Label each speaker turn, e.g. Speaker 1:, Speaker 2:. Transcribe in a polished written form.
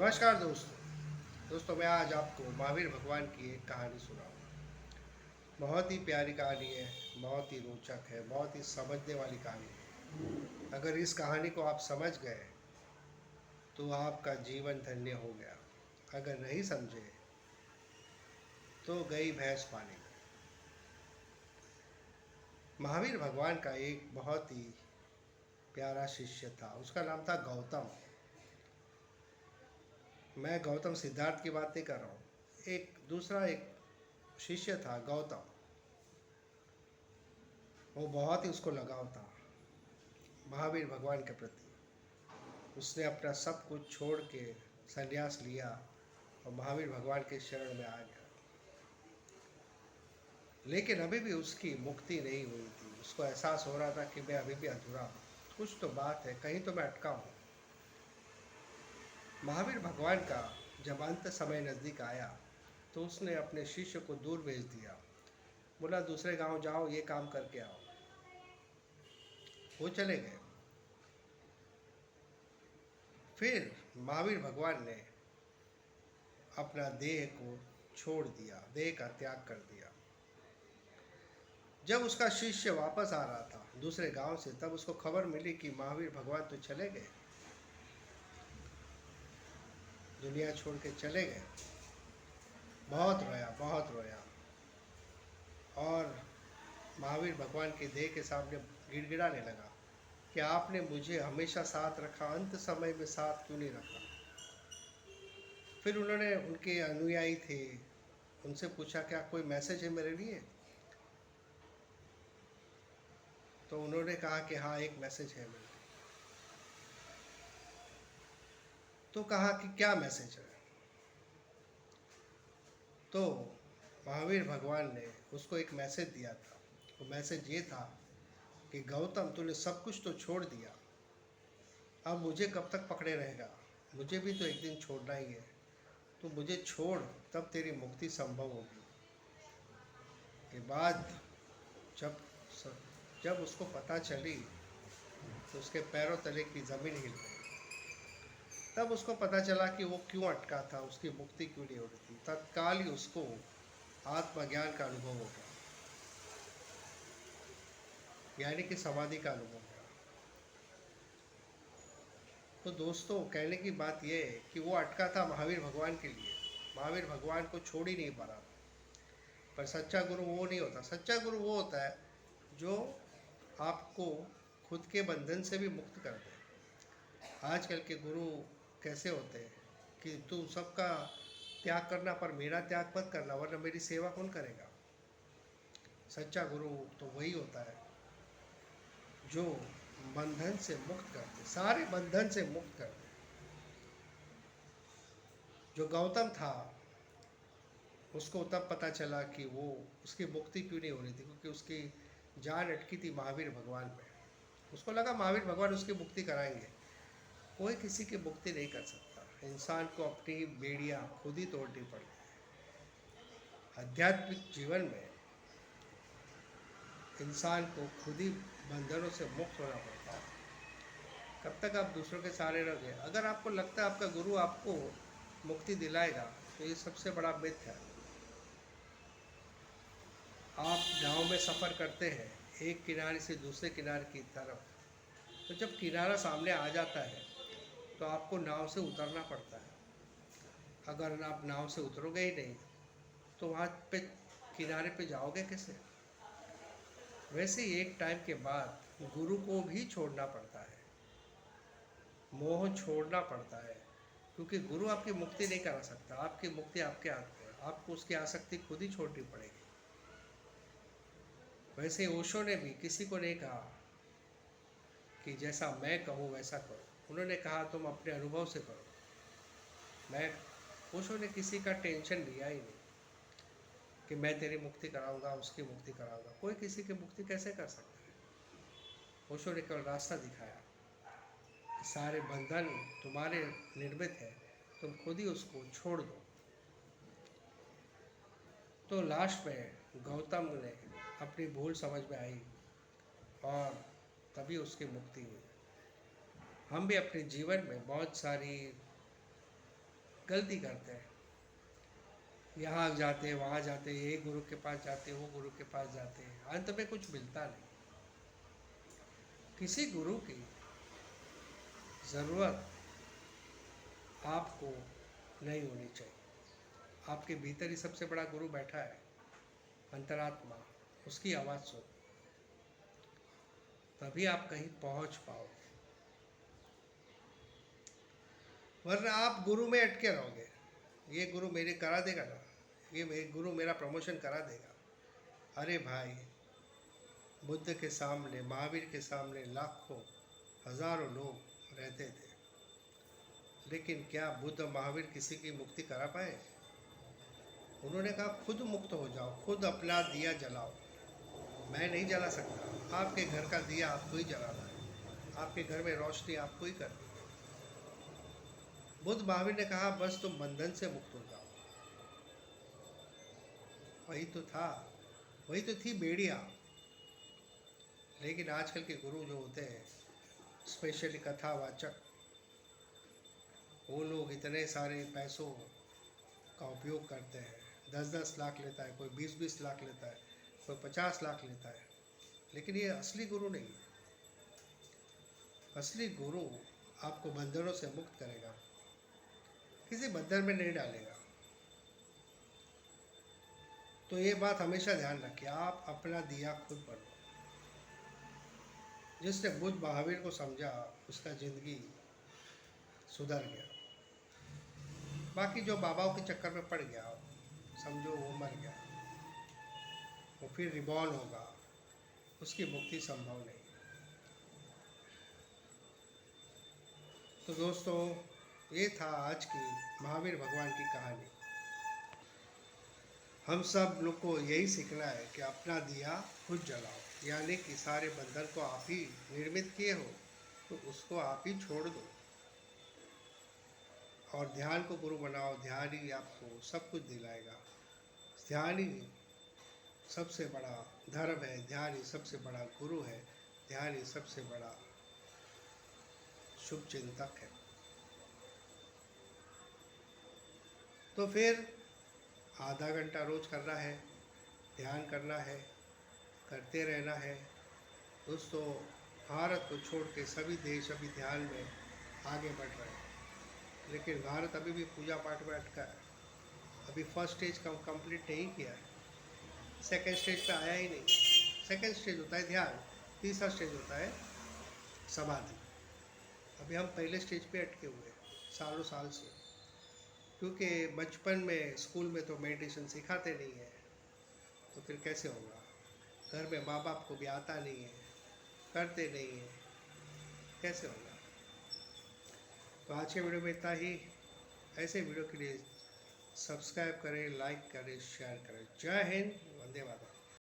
Speaker 1: नमस्कार दोस्तों मैं आज आपको महावीर भगवान की एक कहानी सुनाऊंगा। बहुत ही प्यारी कहानी है, बहुत ही रोचक है, बहुत ही समझने वाली कहानी है। अगर इस कहानी को आप समझ गए तो आपका जीवन धन्य हो गया। अगर नहीं समझे तो गई भैंस पानी में। महावीर भगवान का एक बहुत ही प्यारा शिष्य था, उसका नाम था गौतम। मैं गौतम सिद्धार्थ की बात नहीं कर रहा हूँ। एक शिष्य था गौतम। वो बहुत ही उसको लगाव था महावीर भगवान के प्रति। उसने अपना सब कुछ छोड़ के संन्यास लिया और महावीर भगवान के शरण में आ गया। लेकिन अभी भी उसकी मुक्ति नहीं हुई थी। उसको एहसास हो रहा था कि मैं अभी भी अधूरा हूँ, कुछ तो बात है, कहीं तो मैं अटका हूँ। महावीर भगवान का जब अंत समय नज़दीक आया तो उसने अपने शिष्य को दूर भेज दिया। बोला दूसरे गांव जाओ, ये काम करके आओ। वो चले गए। फिर महावीर भगवान ने अपना देह को छोड़ दिया, देह का त्याग कर दिया। जब उसका शिष्य वापस आ रहा था दूसरे गांव से, तब उसको खबर मिली कि महावीर भगवान तो चले गए, दुनिया छोड़ के चले गए। बहुत रोया, बहुत रोया और महावीर भगवान के देह के सामने गिड़गिड़ाने लगा कि आपने मुझे हमेशा साथ रखा, अंत समय में साथ क्यों नहीं रखा। फिर उन्होंने, उनके अनुयायी थे, उनसे पूछा क्या कोई मैसेज है मेरे लिए। तो उन्होंने कहा कि हाँ, एक मैसेज है मेरे लिए। तो कहा कि क्या मैसेज है। तो महावीर भगवान ने उसको एक मैसेज दिया था। वो मैसेज ये था कि गौतम, तूने सब कुछ तो छोड़ दिया, अब मुझे कब तक पकड़े रहेगा। मुझे भी तो एक दिन छोड़ना ही है। तो मुझे छोड़, तब तेरी मुक्ति संभव होगी। ये बात जब जब उसको पता चली तो उसके पैरों तले की ज़मीन हिल गई। तब उसको पता चला कि वो क्यों अटका था, उसकी मुक्ति क्यों नहीं हो रही थी। तत्काल ही उसको आत्मज्ञान का अनुभव हो गया, यानी कि समाधि का अनुभव हो गया। तो दोस्तों, कहने की बात यह है कि वो अटका था महावीर भगवान के लिए। महावीर भगवान को छोड़ ही नहीं पा रहा था। पर सच्चा गुरु वो नहीं होता। सच्चा गुरु वो होता है जो आपको खुद के बंधन से भी मुक्त कर दे। आजकल के गुरु कैसे होते हैं कि तू सबका त्याग करना, पर मेरा त्याग मत करना, वरना मेरी सेवा कौन करेगा। सच्चा गुरु तो वही होता है जो बंधन से मुक्त कर दे, सारे बंधन से मुक्त कर दे। जो गौतम था, उसको तब पता चला कि वो, उसकी मुक्ति क्यों नहीं हो रही थी, क्योंकि उसकी जान अटकी थी महावीर भगवान में। उसको लगा महावीर भगवान उसकी मुक्ति कराएंगे। कोई किसी की मुक्ति नहीं कर सकता। इंसान को अपनी बेड़ियाँ खुद ही तोड़नी पड़ती है। आध्यात्मिक जीवन में इंसान को खुद ही बंधनों से मुक्त होना पड़ता है। कब तक आप दूसरों के सहारे रहोगे। अगर आपको लगता है आपका गुरु आपको मुक्ति दिलाएगा, तो ये सबसे बड़ा मिथ है। आप नाव में सफ़र करते हैं एक किनारे से दूसरे किनारे की तरफ, तो जब किनारा सामने आ जाता है तो आपको नाव से उतरना पड़ता है। अगर आप नाव से उतरोगे ही नहीं तो वहाँ पे किनारे पे जाओगे कैसे। वैसे ही एक टाइम के बाद गुरु को भी छोड़ना पड़ता है, मोह छोड़ना पड़ता है, क्योंकि गुरु आपकी मुक्ति नहीं करा सकता। आपकी मुक्ति आपके हाथ में है, आपको उसकी आसक्ति खुद ही छोड़नी पड़ेगी। वैसे ओशो ने भी किसी को नहीं कहा कि जैसा मैं कहूँ वैसा करो। उन्होंने कहा तुम अपने अनुभव से करो। मैं ओशो ने किसी का टेंशन लिया ही नहीं कि मैं तेरी मुक्ति कराऊंगा, उसकी मुक्ति कराऊंगा। कोई किसी की मुक्ति कैसे कर सकता है। ओशो ने केवल रास्ता दिखाया, सारे बंधन तुम्हारे निर्मित है, तुम खुद ही उसको छोड़ दो। तो लास्ट में गौतम ने अपनी भूल समझ में आई और तभी उसकी मुक्ति हुई। हम भी अपने जीवन में बहुत सारी गलती करते हैं, यहाँ जाते वहाँ जाते, ये गुरु के पास जाते, वो गुरु के पास जाते, अंत में कुछ मिलता नहीं। किसी गुरु की ज़रूरत आपको नहीं होनी चाहिए। आपके भीतर ही सबसे बड़ा गुरु बैठा है, अंतरात्मा, उसकी आवाज़ सुनो, तभी आप कहीं पहुंच पाओगे, वरना आप गुरु में अटके रहोगे। ये गुरु मेरे करा देगा ना, ये गुरु मेरा प्रमोशन करा देगा। अरे भाई, बुद्ध के सामने, महावीर के सामने लाखों हजारों लोग रहते थे, लेकिन क्या बुद्ध महावीर किसी की मुक्ति करा पाए? उन्होंने कहा खुद मुक्त हो जाओ, खुद अपना दिया जलाओ, मैं नहीं जला सकता। आपके घर का दिया आपको ही जलाना है, आपके घर में रोशनी आपको ही करनी है। बुद्ध महावीर ने कहा बस तुम बंधन से मुक्त हो जाओ। वही तो था, वही तो थी बेड़िया। लेकिन आजकल के गुरु जो होते हैं, स्पेशली कथावाचक, वो लोग इतने सारे पैसों का उपयोग करते हैं। 10-10 लाख लेता है कोई, 20-20 लाख लेता है कोई, 50 लाख लेता है, लेकिन ये असली गुरु नहीं है। असली गुरु आपको बंधनों से मुक्त करेगा, किसी बंधन में नहीं डालेगा। तो ये बात हमेशा ध्यान रखिए, आप अपना दिया खुद बनो। जिसने बुद्ध महावीर को समझा, उसका जिंदगी सुधर गया। बाकी जो बाबाओं के चक्कर में पड़ गया, समझो वो मर गया, वो फिर रिबॉर्न होगा, उसकी मुक्ति संभव नहीं। तो दोस्तों, ये था आज की महावीर भगवान की कहानी। हम सब लोग को यही सीखना है कि अपना दिया खुद जलाओ, यानी कि सारे बंधन को आप ही निर्मित किए हो, तो उसको आप ही छोड़ दो और ध्यान को गुरु बनाओ। ध्यान ही आपको सब कुछ दिलाएगा। ध्यान ही सबसे बड़ा धर्म है, ध्यान ही सबसे बड़ा गुरु है, ध्यान ही सबसे बड़ा शुभ चिंतक है। तो फिर आधा घंटा रोज करना है, ध्यान करना है, करते रहना है। दोस्तों, भारत को छोड़ के सभी देश अभी ध्यान में आगे बढ़ रहे हैं, लेकिन भारत अभी भी पूजा पाठ में अटका है। अभी फर्स्ट स्टेज का कंप्लीट नहीं किया है, सेकंड स्टेज पे आया ही नहीं। सेकंड स्टेज होता है ध्यान, तीसरा स्टेज होता है समाधि। अभी हम पहले स्टेज पे अटके हुए हैं सालों साल से, क्योंकि बचपन में स्कूल में तो मेडिटेशन सिखाते नहीं है, तो फिर कैसे होगा? घर में माँ बाप को भी आता नहीं है, करते नहीं है, कैसे होगा? तो आज के वीडियो में इतना ही। ऐसे वीडियो के लिए सब्सक्राइब करें, लाइक करें, शेयर करें। जय हिंद, वंदे मातरम।